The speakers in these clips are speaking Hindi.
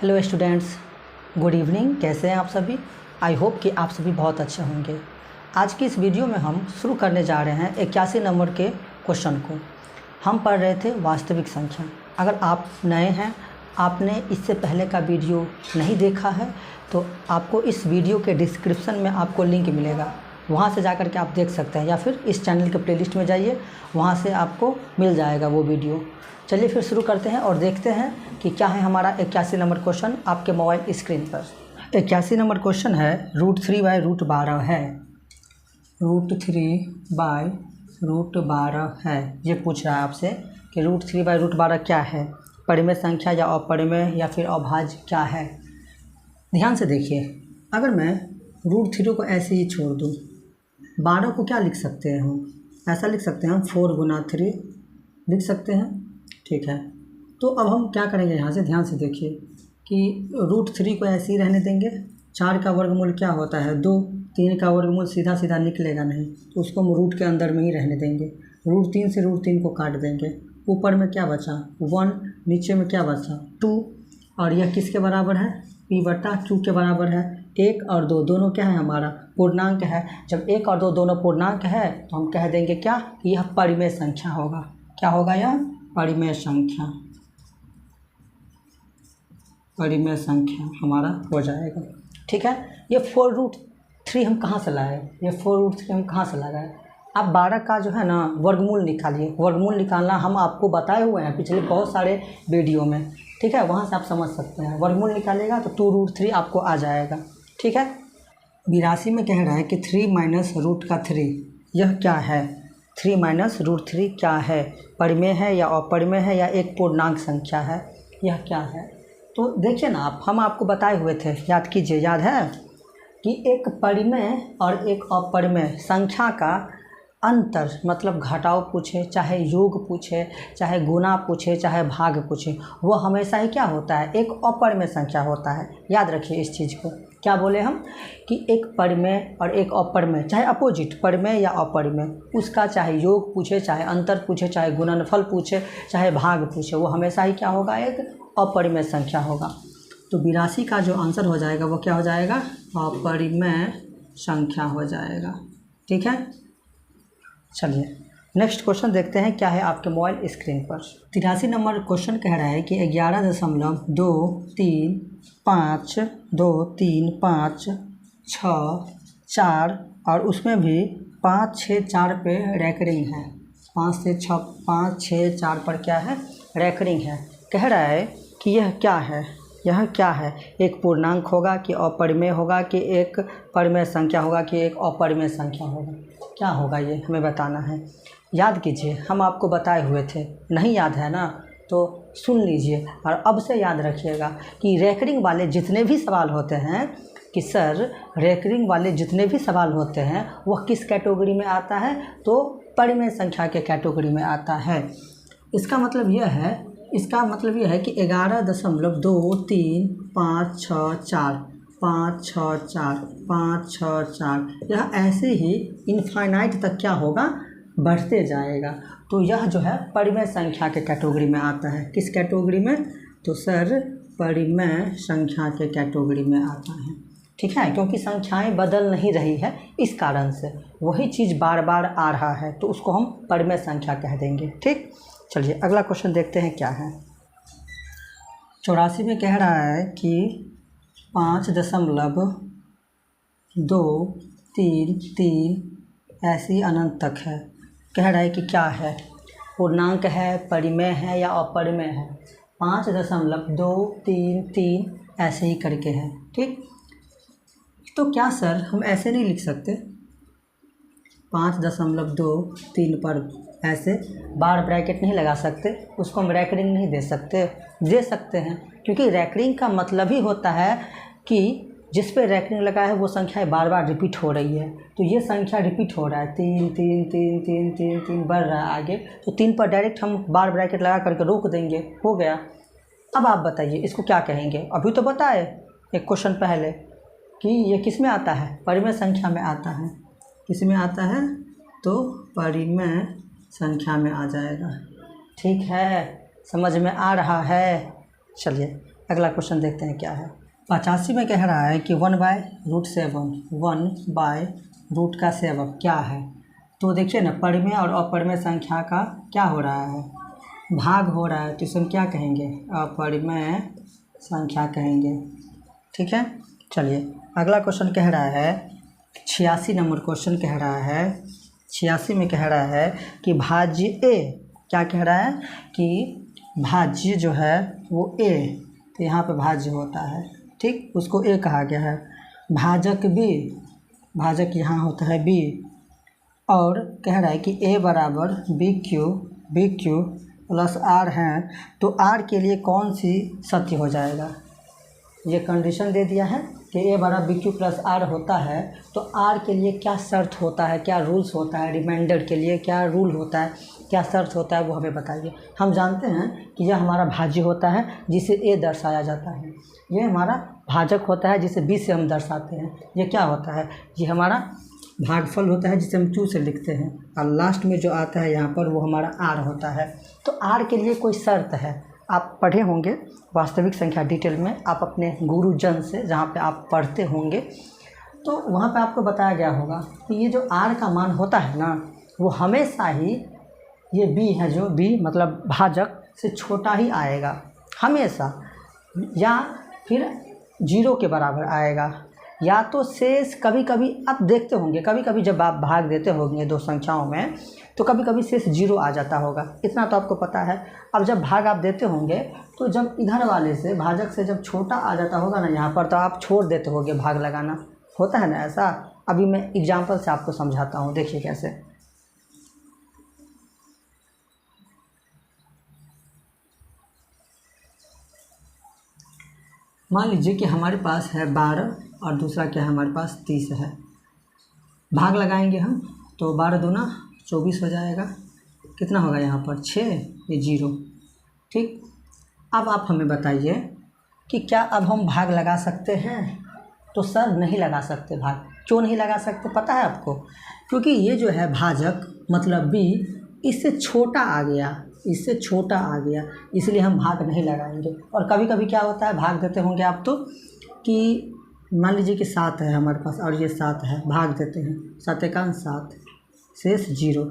Hello students, good evening. कैसे हैं आप सभी? आई होप कि आप सभी बहुत अच्छे होंगे। आज की इस वीडियो में हम शुरू करने जा रहे हैं 81 नंबर के क्वेश्चन को। हम पढ़ रहे थे वास्तविक संख्या। अगर आप नए हैं, आपने इससे पहले का वीडियो नहीं देखा है, तो आपको इस वीडियो के डिस्क्रिप्शन में आपको लिंक मिलेगा, वहाँ से जाकर के आप देख सकते हैं, या फिर इस चैनल के प्लेलिस्ट में जाइए, वहाँ से आपको मिल जाएगा वो वीडियो। चलिए फिर शुरू करते हैं और देखते हैं कि क्या है हमारा 81 नंबर क्वेश्चन आपके मोबाइल स्क्रीन पर। 81 नंबर क्वेश्चन है √3/√12 है। √3/√12 है। ये पूछ रहा है आपसे कि √3/√12 क्या है, परिमेय संख्या या अपरिमेय या फिर अभाज्य क्या है। ध्यान से देखिए, अगर मैं √3 को ऐसे ही छोड़ दूँ, 12 को क्या लिख सकते हैं हम? ऐसा लिख सकते हैं हम 4 × 3 लिख सकते हैं। ठीक है, तो अब हम क्या करेंगे, यहाँ से ध्यान से देखिए कि √3 को ऐसे ही रहने देंगे। 4 का वर्गमूल क्या होता है? 2। 3 का वर्गमूल सीधा सीधा निकलेगा नहीं, तो उसको हम रूट के अंदर में ही रहने देंगे। √3 से √3 को काट देंगे। ऊपर में क्या बचा? 1। नीचे में क्या बचा? 2। और यह किसके बराबर है? P/Q के बराबर है। 1 और 2 दोनों क्या है? हमारा पूर्णांक है। जब 1 और 2 दोनों पूर्णांक है तो हम कह देंगे क्या कि यह परिमेय संख्या होगा। क्या होगा? यह परिमेय संख्या, परिमेय संख्या हमारा हो जाएगा। ठीक है, ये 4√3 हम कहाँ से लाए? ये 4√3 हम कहाँ से लगाए? आप 12 का जो है ना वर्गमूल निकालिए। वर्गमूल निकालना हम आपको बताए हुए हैं पिछले बहुत सारे वीडियो में। ठीक है, वहाँ से आप समझ सकते हैं। वर्गमूल निकालेगा तो 2√3 आपको आ जाएगा। ठीक है, 82 में कह रहा है कि 3 - √3 यह क्या है? 3 - √3 क्या है? परिमेय है या अपरिमेय है या एक पूर्णांक संख्या है? यह क्या है? तो देखिए ना, हम आपको बताए हुए थे, याद कीजिए, याद है कि एक परिमेय और एक अपरिमेय संख्या का अंतर, मतलब घटाव पूछे, चाहे योग पूछे, चाहे गुना पूछे, चाहे भाग पूछे, वो हमेशा ही क्या होता है? एक अपरिमेय संख्या होता है। याद रखिए इस चीज़ को। क्या बोले हम कि एक परिमेय और एक अपरिमेय, चाहे अपोजिट परिमेय या अपरिमेय, उसका चाहे योग पूछे, चाहे अंतर पूछे, चाहे गुणनफल पूछे, चाहे भाग पूछे, वो हमेशा ही क्या होगा? एक अपरिमेय संख्या होगा। तो 82 का जो आंसर हो जाएगा वो क्या हो जाएगा? अपरिमेय संख्या हो जाएगा। ठीक है, चलिए नेक्स्ट क्वेश्चन देखते हैं क्या है आपके मोबाइल स्क्रीन पर। 83 नंबर क्वेश्चन कह रहा है कि 11.23526 और उसमें भी 5 6 4 पे रैकरिंग है। 5 से 6 5 6 4 पर क्या है? रैकरिंग है। कह रहा है कि यह क्या है? यह क्या है? एक पूर्णांक होगा कि अपरिमेय होगा कि एक परिमेय संख्या होगा कि एक अपरिमेय संख्या होगा? क्या होगा ये हमें बताना है। याद कीजिए, हम आपको बताए हुए थे। नहीं याद है ना, तो सुन लीजिए और अब से याद रखिएगा कि रैकरिंग वाले जितने भी सवाल होते हैं, कि सर रैकरिंग वाले जितने भी सवाल होते हैं वह किस कैटेगरी में आता है? तो परिमेय संख्या के कैटेगरी में आता है। इसका मतलब यह है कि 11.23564 यह ऐसे ही इनफाइनाइट तक क्या होगा? बढ़ते जाएगा। तो यह जो है परिमेय संख्या के कैटेगरी में आता है। किस कैटेगरी में? तो सर परिमेय संख्या के कैटेगरी में आता है। ठीक है, क्योंकि संख्याएं बदल नहीं रही है, इस कारण से वही चीज़ बार बार आ रहा है, तो उसको हम परिमेय संख्या कह देंगे। ठीक, चलिए अगला क्वेश्चन देखते हैं क्या है। 84 में कह रहा है कि 5.233 ऐसी अनंत तक है। कह रहा है कि क्या है? पूर्णांक है, परिमेय है या अपरिमेय है? 5.233 ऐसे ही करके है। ठीक, तो क्या सर हम ऐसे नहीं लिख सकते? 5.23 पर ऐसे बार ब्रैकेट नहीं लगा सकते? उसको हम रैकरिंग नहीं दे सकते? दे सकते हैं, क्योंकि रैकरिंग का मतलब ही होता है कि जिस पे रैकरिंग लगा है वो संख्याएं बार बार रिपीट हो रही है। तो ये संख्या रिपीट हो रहा है, 3 3 3 3 3 3 बढ़ रहा है आगे, तो 3 पर डायरेक्ट हम बार ब्रैकेट लगा करके रोक देंगे, हो गया। अब आप बताइए इसको क्या कहेंगे? अभी तो बताए एक क्वेश्चन पहले कि ये किस में आता है? परिमेय संख्या में आता है। किस में आता है? तो परिमेय संख्या में आ जाएगा। ठीक है, समझ में आ रहा है। चलिए अगला क्वेश्चन देखते हैं क्या है। 85 में कह रहा है कि 1/√7 क्या है। तो देखिए ना, परिमेय और अपरिमेय संख्या का क्या हो रहा है, भाग हो रहा है, तो इसे हम क्या कहेंगे, अपरिमेय संख्या कहेंगे। ठीक है, चलिए अगला क्वेश्चन कह रहा है 86 नंबर क्वेश्चन कह रहा है, 86 में कह रहा है कि भाज्य ए, क्या कह रहा है कि भाज्य जो है वो ए, तो यहाँ पे भाज्य होता है, ठीक, उसको ए कहा गया है। भाजक बी, भाजक यहाँ होता है बी, और कह रहा है कि ए बराबर बी क्यू प्लस आर है, तो आर के लिए कौन सी सत्य हो जाएगा। ये कंडीशन दे दिया है कि ए बराबर बी क्यू प्लस आर होता है, तो आर के लिए क्या शर्त होता है, क्या रूल्स होता है, रिमाइंडर के लिए क्या रूल होता है, क्या शर्त होता है, वो हमें बताइए। हम जानते हैं कि यह हमारा भाज्य होता है जिसे ए दर्शाया जाता है, ये हमारा भाजक होता है जिसे बी से हम दर्शाते हैं, ये क्या होता है, ये हमारा भागफल होता है जिसे हम क्यू से लिखते हैं, और लास्ट में जो आता है यहाँ पर वो हमारा आर होता है। तो आर के लिए कोई शर्त है, आप पढ़े होंगे वास्तविक संख्या डिटेल में, आप अपने गुरुजन से जहाँ पे आप पढ़ते होंगे, तो वहाँ पे आपको बताया गया होगा कि ये जो आर का मान होता है ना, वो हमेशा ही ये बी है, जो बी मतलब भाजक से छोटा ही आएगा हमेशा, या फिर 0 के बराबर आएगा, या तो शेष कभी कभी आप देखते होंगे, कभी कभी जब आप भाग देते होंगे दो संख्याओं में, तो कभी कभी शेष 0 आ जाता होगा, इतना तो आपको पता है। अब जब भाग आप देते होंगे, तो जब इधर वाले से भाजक से जब छोटा आ जाता होगा ना यहाँ पर, तो आप छोड़ देते होंगे भाग लगाना, होता है ना ऐसा। अभी मैं एग्जाम्पल से आपको समझाता हूँ, देखिए कैसे। मान लीजिए कि हमारे पास है 12 और दूसरा क्या है, हमारे पास 30 है। भाग लगाएंगे हम, तो 12 दूना 24 हो जाएगा, कितना होगा यहाँ पर 6, ये 0, ठीक। अब आप हमें बताइए कि क्या अब हम भाग लगा सकते हैं। तो सर नहीं लगा सकते भाग, क्यों नहीं लगा सकते पता है आपको, क्योंकि ये जो है भाजक मतलब b इससे छोटा आ गया, इससे छोटा आ गया, इसलिए हम भाग नहीं लगाएंगे। और कभी कभी क्या होता है, भाग देते होंगे आप तो, कि मान लीजिए कि 7 है हमारे पास और ये 7 है, भाग देते हैं, 7 एकांश 7, शेष 0,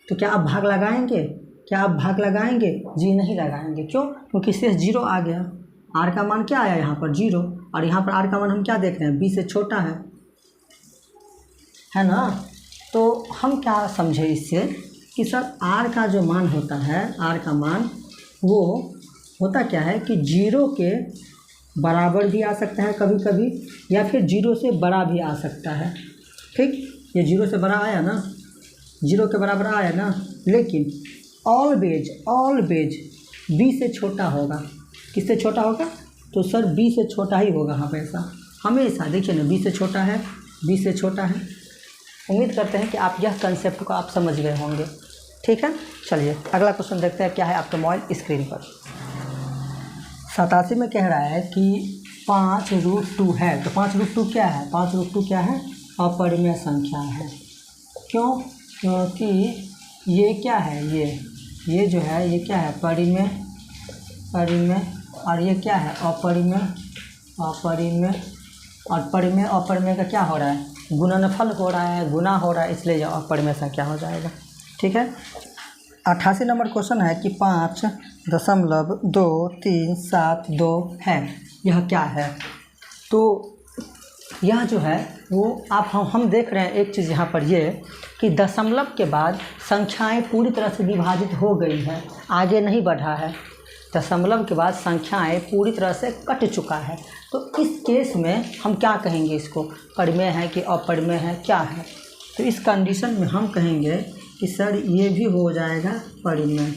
तो क्या आप भाग लगाएंगे, क्या आप भाग लगाएंगे, जी नहीं लगाएंगे। क्यों, क्योंकि शेष 0 आ गया, आर का मान क्या आया यहाँ पर 0, और यहाँ पर आर का मान हम क्या देख रहे हैं, बी से छोटा है ना। तो हम क्या समझे इससे कि सर आर का जो मान होता है, आर का मान वो होता क्या है कि 0 के बराबर भी आ सकता है कभी कभी, या फिर 0 से बड़ा भी आ सकता है, ठीक। ये 0 से बड़ा आया ना, 0 के बराबर आया ना, लेकिन ऑलवेज बी से छोटा होगा। किससे छोटा होगा, तो सर बी से छोटा ही होगा हमेशा। देखिए ना, बी से छोटा है, बी से छोटा है। उम्मीद करते हैं कि आप यह कंसेप्ट को आप समझ गए होंगे, ठीक है। चलिए अगला क्वेश्चन देखते हैं क्या है आपके मोबाइल स्क्रीन पर। 87 में कह रहा है कि 5√2 है, तो 5√2 क्या है, 5√2 क्या है, अपरिमेय संख्या है। क्यों, क्योंकि ये क्या है, ये जो है ये क्या है, परिमेय, और ये क्या है, अपरिमेय, और परिमेय अपरिमेय का क्या हो रहा है, गुणनफल हो रहा है, गुना हो रहा है, इसलिए यह अपरिमेय संख्या हो जाएगा, ठीक है। 88 नंबर क्वेश्चन है कि 5.2372 है, यह क्या है। तो यह जो है वो आप हम देख रहे हैं एक चीज़ यहाँ पर, ये कि दशमलव के बाद संख्याएं पूरी तरह से विभाजित हो गई हैं, आगे नहीं बढ़ा है। दशमलव के बाद संख्याएं पूरी तरह से कट चुका है। तो इस केस में हम क्या कहेंगे, इसको परिमेय है कि अपरिमेय है, क्या है। तो इस कंडीशन में हम कहेंगे कि सर ये भी हो जाएगा परिमेय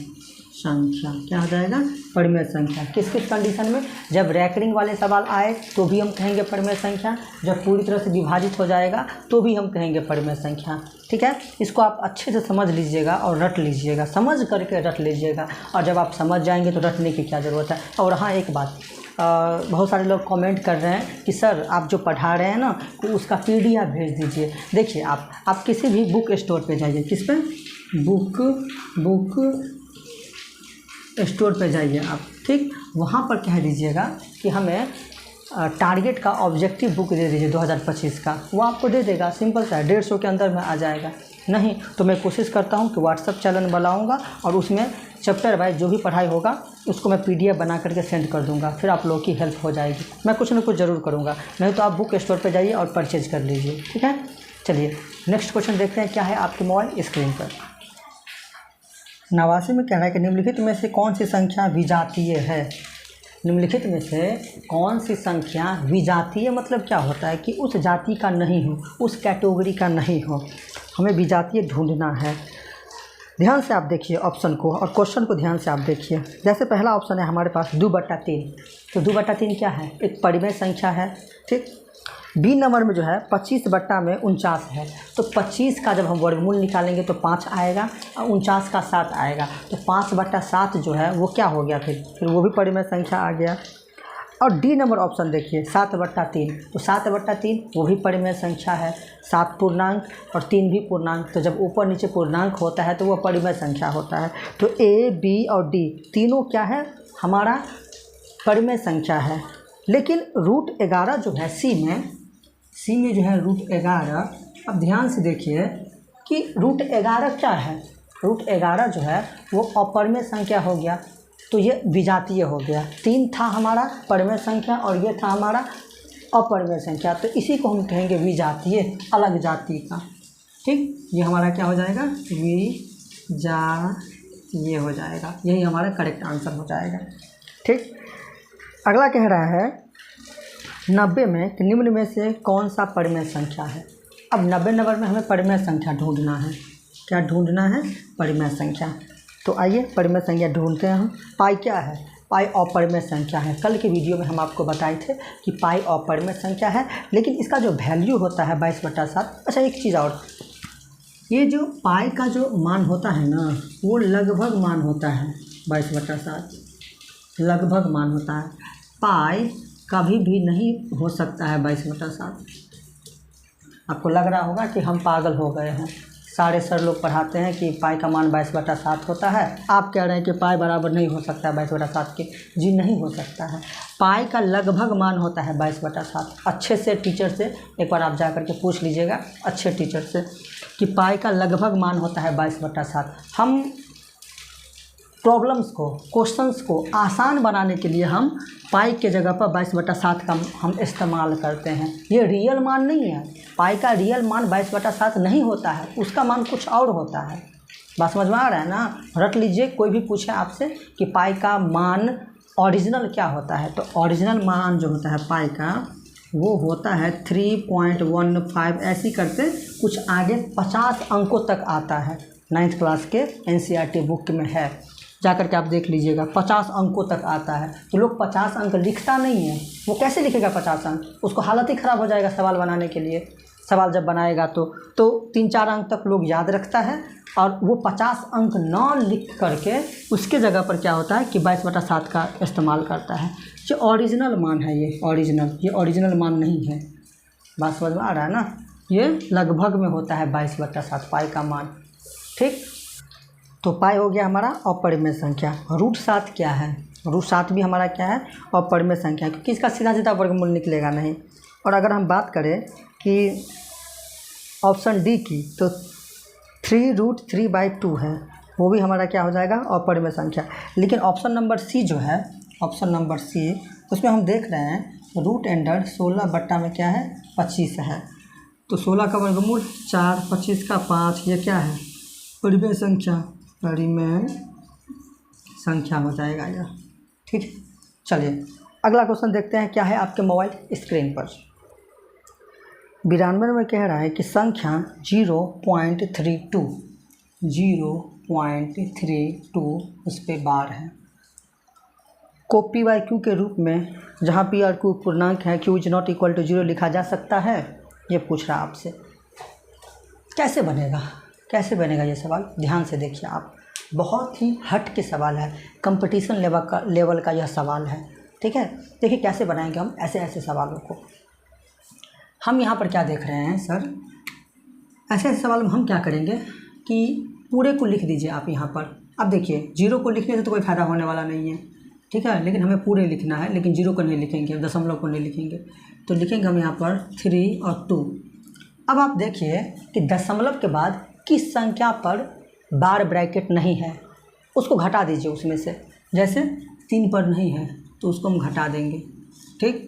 संख्या। क्या हो जाएगा, परिमेय संख्या। किस किस कंडीशन में, जब रैकरिंग वाले सवाल आए तो भी हम कहेंगे परिमेय संख्या, जब पूरी तरह से विभाजित हो जाएगा तो भी हम कहेंगे परिमेय संख्या, ठीक है। इसको आप अच्छे से समझ लीजिएगा और रट लीजिएगा, समझ करके रट लीजिएगा, और जब आप समझ जाएंगे तो रटने की क्या ज़रूरत है। और हाँ एक बात, बहुत सारे लोग कमेंट कर रहे हैं कि सर आप जो पढ़ा रहे हैं ना, तो उसका PDF भेज दीजिए। देखिए आप किसी भी बुक स्टोर पे जाइए, किस पे, बुक स्टोर पे जाइए आप, ठीक। वहाँ पर कह दीजिएगा कि हमें टारगेट का ऑब्जेक्टिव बुक दे दीजिए 2025 का, वो आपको दे देगा। सिंपल सा है, 150 के अंदर में आ जाएगा। नहीं तो मैं कोशिश करता हूँ कि व्हाट्सअप चैनल बनाऊँगा और उसमें चैप्टर वाइज जो भी पढ़ाई होगा उसको मैं PDF बना करके सेंड कर दूँगा, फिर आप लोगों की हेल्प हो जाएगी। मैं कुछ ना कुछ ज़रूर करूँगा, नहीं तो आप बुक स्टोर पर जाइए और परचेज कर लीजिए, ठीक है। चलिए नेक्स्ट क्वेश्चन देखते हैं क्या है आपके मोबाइल स्क्रीन पर। 89 में कह रहा है कि निम्नलिखित में से कौन सी संख्या विजातीय है। निम्नलिखित में से कौन सी संख्या विजातीय मतलब क्या होता है कि उस जाति का नहीं हो, उस कैटेगरी का नहीं हो। हमें विजातीय ढूंढना है। ध्यान से आप देखिए ऑप्शन को और क्वेश्चन को ध्यान से आप देखिए। जैसे पहला ऑप्शन है हमारे पास 2/3, तो 2/3 क्या है, एक परिमेय संख्या है, ठीक। बी नंबर में जो है 25/49 है, तो 25 का जब हम वर्गमूल निकालेंगे तो 5 आएगा और 49 का 7 आएगा, तो 5/7 जो है वो क्या हो गया, फिर वो भी परिमेय संख्या आ गया। और डी नंबर ऑप्शन देखिए 7/3, तो 7/3 वो भी परिमेय संख्या है, 7 पूर्णांक और 3 भी पूर्णांक, तो जब ऊपर नीचे पूर्णांक होता है तो वह परिमेय संख्या होता है। तो ए, बी और डी तीनों क्या है, हमारा परिमेय संख्या है। लेकिन √11 जो है सी में जो है √11, अब ध्यान से देखिए कि √11 क्या है, √11 जो है वो अपरिमेय संख्या हो गया, तो ये विजातीय हो गया। 3 था हमारा परिमेय संख्या और ये था हमारा अपरिमेय संख्या, तो इसी को हम कहेंगे विजातीय, अलग जाति का, ठीक। ये हमारा क्या हो जाएगा, विजातीय हो जाएगा, यही हमारा करेक्ट आंसर हो जाएगा, ठीक। अगला कह रहा है 90 में कि निम्न में से कौन सा परिमेय संख्या है। अब 90 नंबर में हमें परिमेय संख्या ढूंढना है। क्या ढूंढना है, परिमेय संख्या। तो आइए परिमेय संख्या ढूंढते हैं हम। पाई क्या है, पाई अपरिमेय संख्या है। कल के वीडियो में हम आपको बताए थे कि पाई अपरिमेय संख्या है, लेकिन इसका जो वैल्यू होता है 22/7। अच्छा एक चीज़ और, ये जो पाई का जो मान होता है ना, वो लगभग मान होता है 22/7, लगभग मान होता है। पाई कभी भी नहीं हो सकता है 22/7। आपको लग रहा होगा कि हम पागल हो गए हैं, सारे सर लोग पढ़ाते हैं कि पाई का मान 22/7 होता है, आप कह रहे हैं कि पाई बराबर नहीं हो सकता है 22/7 के। जी नहीं हो सकता है, पाई का लगभग मान होता है 22/7। अच्छे से टीचर से एक बार आप जा कर के पूछ लीजिएगा, अच्छे टीचर से, कि पाई का लगभग मान होता है 22/7। हम प्रॉब्लम्स को, क्वेश्चंस को आसान बनाने के लिए हम पाई के जगह पर 22/7 का हम इस्तेमाल करते हैं। ये रियल मान नहीं है, पाई का रियल मान 22/7 नहीं होता है, उसका मान कुछ और होता है। बात समझ में आ रहा है ना, रट लीजिए। कोई भी पूछे आपसे कि पाई का मान ओरिजिनल क्या होता है, तो ओरिजिनल मान जो होता है पाई का वो होता है 3.15, ऐसी करते कुछ आगे 50 अंकों तक आता है। 9th क्लास के NCERT बुक में है, जाकर के आप देख लीजिएगा, 50 अंकों तक आता है। तो लोग 50 अंक लिखता नहीं है, वो कैसे लिखेगा 50 अंक, उसको हालत ही ख़राब हो जाएगा सवाल बनाने के लिए। सवाल जब बनाएगा तो 3-4 अंक तक लोग याद रखता है, और वो 50 अंक ना लिख करके उसके जगह पर क्या होता है कि 22/7 का इस्तेमाल करता है। जो ओरिजिनल मान है, ये ओरिजिनल मान नहीं है। बात समझ में आ रहा है ना, ये लगभग में होता है 22/7 पाई का मान, ठीक। तो पाई हो गया हमारा अपरिमेय संख्या। √7 क्या है, √7 भी हमारा क्या है, अपरिमेय संख्या है, क्योंकि इसका सीधा सीधा वर्गमूल निकलेगा नहीं। और अगर हम बात करें कि ऑप्शन डी की, तो 3√3/2 है, वो भी हमारा क्या हो जाएगा, अपरिमेय संख्या। लेकिन ऑप्शन नंबर सी जो है, ऑप्शन नंबर सी, उसमें हम देख रहे हैं √अंडर 16 में क्या है, 25 है। तो 16 का वर्गमूल 4, 25 का 5, ये क्या है, परिमेय संख्या, परिमेय संख्या हो जाएगा यह, ठीक। चलिए अगला क्वेश्चन देखते हैं क्या है आपके मोबाइल स्क्रीन पर। 92 में कह रहा है कि संख्या 0.32 उस पर बार है, को PQ के रूप में, जहाँ PQ पूर्णांक है, Q is not equal to 0 लिखा जा सकता है। ये पूछ रहा आपसे कैसे बनेगा ये सवाल। ध्यान से देखिए आप, बहुत ही हट के सवाल है, कंपटीशन लेवल का यह सवाल है, ठीक है। देखिए कैसे बनाएंगे हम ऐसे सवालों को। हम यहाँ पर क्या देख रहे हैं सर, ऐसे सवाल में हम क्या करेंगे कि पूरे को लिख दीजिए आप यहाँ पर। अब देखिए 0 को लिखने से तो कोई फ़ायदा होने वाला नहीं है, ठीक है, लेकिन हमें पूरे लिखना है, लेकिन 0 को नहीं लिखेंगे, दशमलव को नहीं लिखेंगे, तो लिखेंगे हम यहाँ पर 3 और 2। अब आप देखिए कि दशमलव के बाद किस संख्या पर बार ब्रैकेट नहीं है, उसको घटा दीजिए उसमें से। जैसे 3 पर नहीं है तो उसको हम घटा देंगे, ठीक।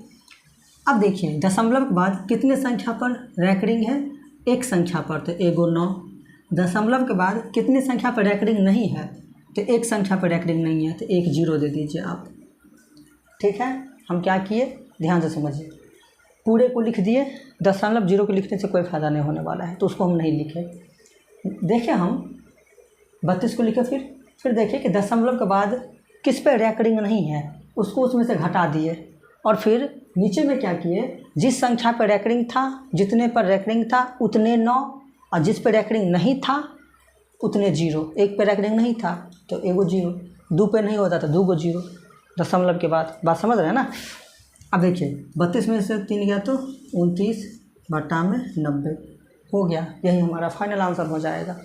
अब देखिए दशमलव के बाद कितने संख्या पर रैकरिंग है, एक संख्या पर, तो 1 9। दशमलव के बाद कितनी संख्या पर रैकरिंग नहीं है, तो एक संख्या पर रैकरिंग नहीं है, तो 1 0 दे दीजिए आप, ठीक है। हम क्या किए, ध्यान से समझिए, पूरे को लिख दिए, दशमलव 0 को लिखने से कोई फ़ायदा नहीं होने वाला है, तो उसको हम नहीं लिखे। देखिए हम 32 को लिखे, फिर देखिए कि दशमलव के बाद किस पे रैकरिंग नहीं है, उसको उसमें से घटा दिए, और फिर नीचे में क्या किए, जिस संख्या पर रैकरिंग था, जितने पर रैकरिंग था उतने 9, और जिस पर रैकरिंग नहीं था उतने 0। 1 पे रैकरिंग नहीं था तो 1 0, 2 पे नहीं होता तो 2 0 दशमलव के बाद। बात समझ रहे हैं ना। अब देखिए 32 में से 3 गया तो 29 बटा में 90 हो गया, यही हमारा फाइनल आंसर हो जाएगा,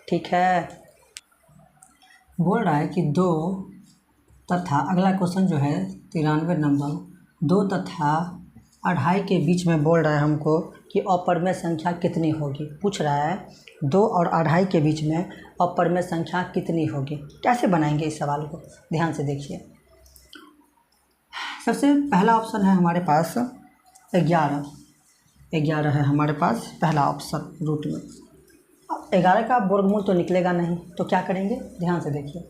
ठीक है। बोल रहा है कि 2 तथा अगला क्वेश्चन जो है 93 नंबर, 2 तथा 2.5 के बीच में बोल रहा है हमको कि अपरिमेय संख्या कितनी होगी। पूछ रहा है 2 और 2.5 के बीच में अपरिमेय संख्या कितनी होगी। कैसे बनाएंगे इस सवाल को, ध्यान से देखिए। सबसे पहला ऑप्शन है हमारे पास 11 है हमारे पास पहला ऑप्शन रूट में। अब 11 का वर्गमूल तो निकलेगा नहीं, तो क्या करेंगे, ध्यान से देखिए।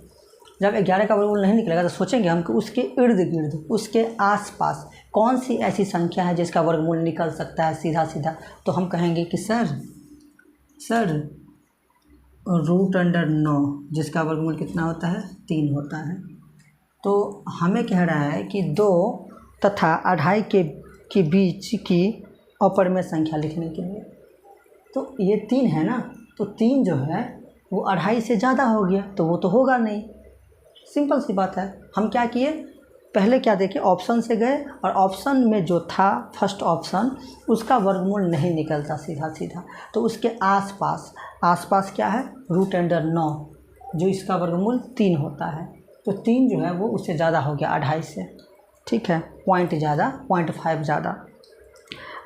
जब 11 का वर्गमूल नहीं निकलेगा तो सोचेंगे हम कि उसके इर्द गिर्द, उसके आसपास कौन सी ऐसी संख्या है जिसका वर्गमूल निकल सकता है सीधा सीधा। तो हम कहेंगे कि सर √9 जिसका वर्गमूल कितना होता है, 3 होता है। तो हमें कह रहा है कि 2 तथा 2.5 के बीच की अपरिमेय संख्या लिखने के लिए, तो ये 3 है ना, तो 3 जो है वो 2.5 से ज़्यादा हो गया, तो वो तो होगा नहीं, सिंपल सी बात है। हम क्या किए, पहले क्या देखे, ऑप्शन से गए, और ऑप्शन में जो था फर्स्ट ऑप्शन, उसका वर्गमूल नहीं निकलता सीधा सीधा, तो उसके आसपास क्या है, √9 जो इसका वर्गमूल 3 होता है, तो 3 जो है वो उससे ज़्यादा हो गया 2.5 से, ठीक है, पॉइंट ज़्यादा, 0.5 ज़्यादा।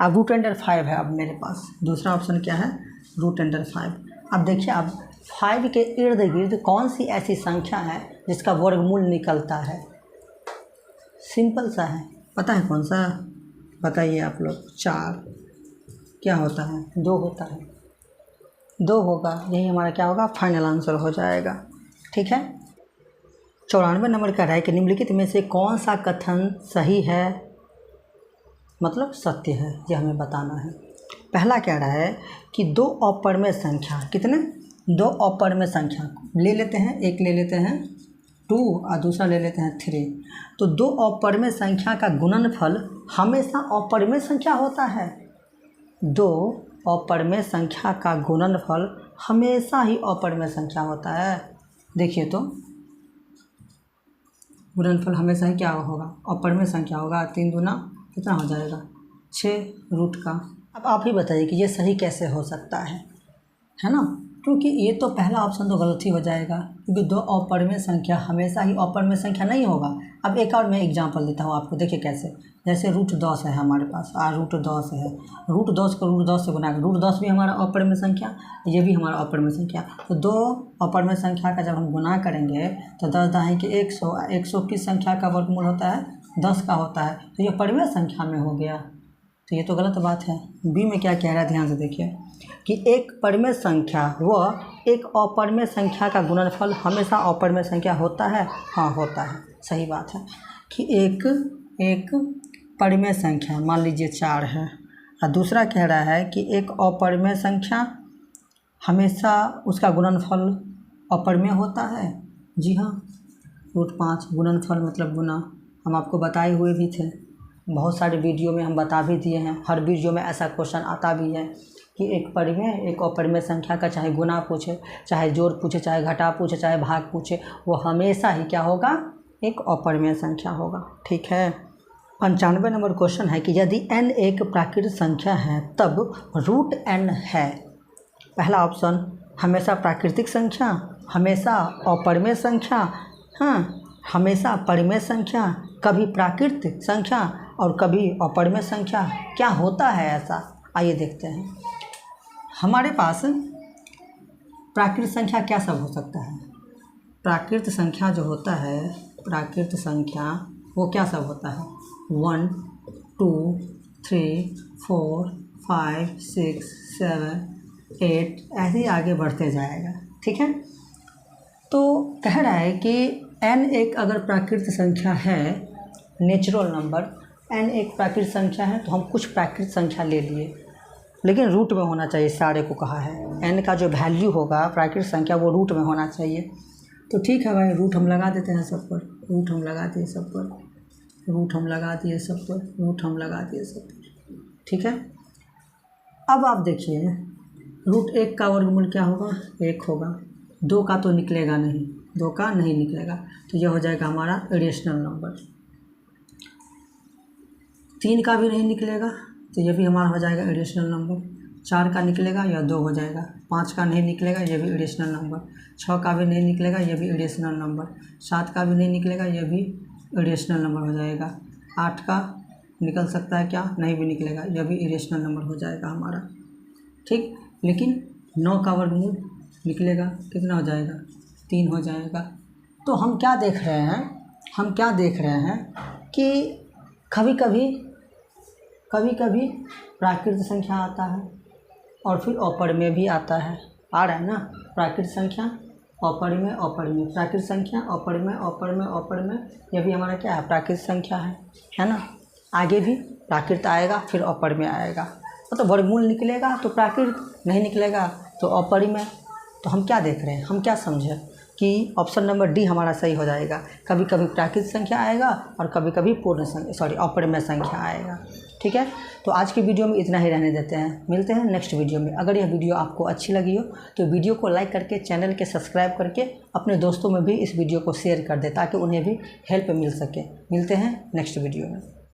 अब √5 है, अब मेरे पास दूसरा ऑप्शन क्या है, √5। अब देखिए, अब 5 के इर्द गिर्द कौन सी ऐसी संख्या है जिसका वर्गमूल निकलता है, सिंपल सा है, पता है कौन सा, बताइए आप लोग। 4 क्या होता है, 2 होता है, 2 होगा, यही हमारा क्या होगा, फाइनल आंसर हो जाएगा, ठीक है। 94 नंबर का राय के निम्नलिखित में से कौन सा कथन सही है, मतलब सत्य है, ये हमें बताना है। पहला कह रहा है कि 2 अपरिमेय संख्या, कितने, 2 अपरिमेय संख्या ले लेते हैं, एक ले लेते हैं 2 और दूसरा ले लेते हैं 3, तो 2 अपरिमेय संख्या का गुणनफल हमेशा अपरिमेय संख्या होता है। 2 अपरिमेय संख्या का गुणनफल हमेशा ही अपरिमेय संख्या होता है। देखिए तो गुणनफल हमेशा ही क्या होगा, अपरिमेय संख्या होगा। 3 दूना कितना हो जाएगा, 6 रूट का। अब आप ही बताइए कि ये सही कैसे हो सकता है ना, क्योंकि ये तो पहला ऑप्शन तो गलत ही हो जाएगा, क्योंकि 2 अपरिमेय संख्या हमेशा ही अपरिमेय संख्या नहीं होगा। अब एक और मैं एग्जांपल देता हूँ आपको, देखिए कैसे। जैसे √10 है हमारे पास, √10 है, √10 को √10 से गुना कर, √10 भी हमारा अपरिमेय संख्या, ये भी हमारा अपरिमेय संख्या, तो 2 अपरिमेय संख्या का जब हम गुना करेंगे तो 10 दाएँ के 100, 100 किस संख्या का वर्गमूल होता है, 10 का होता है, तो ये परिमेय संख्या में हो गया, तो ये तो गलत बात है। बी में क्या कह रहा है, ध्यान से देखिए कि एक परिमेय संख्या व एक अपरिमेय संख्या का गुणनफल हमेशा अपरिमेय संख्या होता है, हाँ होता है, सही बात है। कि एक परिमेय संख्या मान लीजिए 4 है, और दूसरा कह रहा है कि एक अपरिमेय संख्या हमेशा उसका गुणनफल अपरिमेय होता है। जी हाँ, √5 गुणनफल मतलब गुना, हम आपको बताए हुए भी थे, बहुत सारे वीडियो में हम बता भी दिए हैं, हर वीडियो में ऐसा क्वेश्चन आता भी है कि एक परिमेय एक अपरिमेय संख्या का चाहे गुना पूछे, चाहे जोड़ पूछे, चाहे घटा पूछे, चाहे भाग पूछे, वो हमेशा ही क्या होगा, एक अपरिमेय संख्या होगा, ठीक है। 95 नंबर क्वेश्चन है कि यदि n एक प्राकृतिक संख्या है तब √n है। पहला ऑप्शन हमेशा प्राकृतिक संख्या, हमेशा अपरिमेय संख्या, हाँ, हमेशा परिमेय संख्या, कभी प्राकृत संख्या और कभी अपरिमेय संख्या। क्या होता है ऐसा, आइए देखते हैं। हमारे पास प्राकृत संख्या क्या सब हो सकता है। प्राकृत संख्या जो होता है, प्राकृत संख्या वो क्या सब होता है, 1 2 3 4 5 6 7 8 ऐसे ही आगे बढ़ते जाएगा। ठीक है, तो कह रहा है कि n एक अगर प्राकृत संख्या है, नेचुरल नंबर n एक प्राकृत संख्या है, तो हम कुछ प्राकृत संख्या ले लिए, लेकिन रूट में होना चाहिए, सारे को कहा है n का जो वैल्यू होगा प्राकृत संख्या वो रूट में होना चाहिए। तो ठीक है भाई, रूट हम लगा देते हैं सब पर, रूट हम लगा दिए सब पर, रूट हम लगा दिए सब पर, रूट हम लगा दिए सब पर। ठीक है, अब आप देखिए रूट 1 का वर्गमूल क्या होगा, 1 होगा। 2 का तो निकलेगा नहीं, 2 का नहीं निकलेगा, तो यह हो जाएगा हमारा इरेशनल नंबर। 3 का भी नहीं निकलेगा, तो यह भी हमारा हो जाएगा इरेशनल नंबर। 4 का निकलेगा या 2 हो जाएगा। 5 का नहीं निकलेगा, यह भी इरेशनल नंबर। 6 का भी नहीं निकलेगा, यह भी इरेशनल नंबर। 7 का भी नहीं निकलेगा, यह भी इरेशनल नंबर हो जाएगा। 8 का निकल सकता है क्या, नहीं भी निकलेगा, यह भी इरेशनल नंबर हो जाएगा हमारा। ठीक, लेकिन 9 का वर्गमूल निकलेगा, कितना हो जाएगा, 3 हो जाएगा। तो हम क्या देख रहे हैं, हम क्या देख रहे हैं कि कभी कभी प्राकृत संख्या आता है और फिर अपरिमेय भी आता है, आ रहा है ना। प्राकृत संख्या अपरिमेय, अपरिमेय, प्राकृत संख्या अपरिमेय, अपरिमेय, अपरिमेय, यह भी हमारा क्या है, प्राकृत संख्या है ना। आगे भी प्राकृत आएगा, फिर अपरिमेय आएगा, तो वर्गमूल निकलेगा तो प्राकृत, नहीं निकलेगा तो अपरिमेय। तो हम क्या देख रहे हैं, हम क्या समझे कि ऑप्शन नंबर डी हमारा सही हो जाएगा। कभी कभी प्राकृत संख्या आएगा और कभी कभी अपरिमेय संख्या आएगा। ठीक है, तो आज की वीडियो में इतना ही रहने देते हैं, मिलते हैं नेक्स्ट वीडियो में। अगर यह वीडियो आपको अच्छी लगी हो तो वीडियो को लाइक करके, चैनल के सब्सक्राइब करके अपने दोस्तों में भी इस वीडियो को शेयर कर दें, ताकि उन्हें भी हेल्प मिल सके। मिलते हैं नेक्स्ट वीडियो में।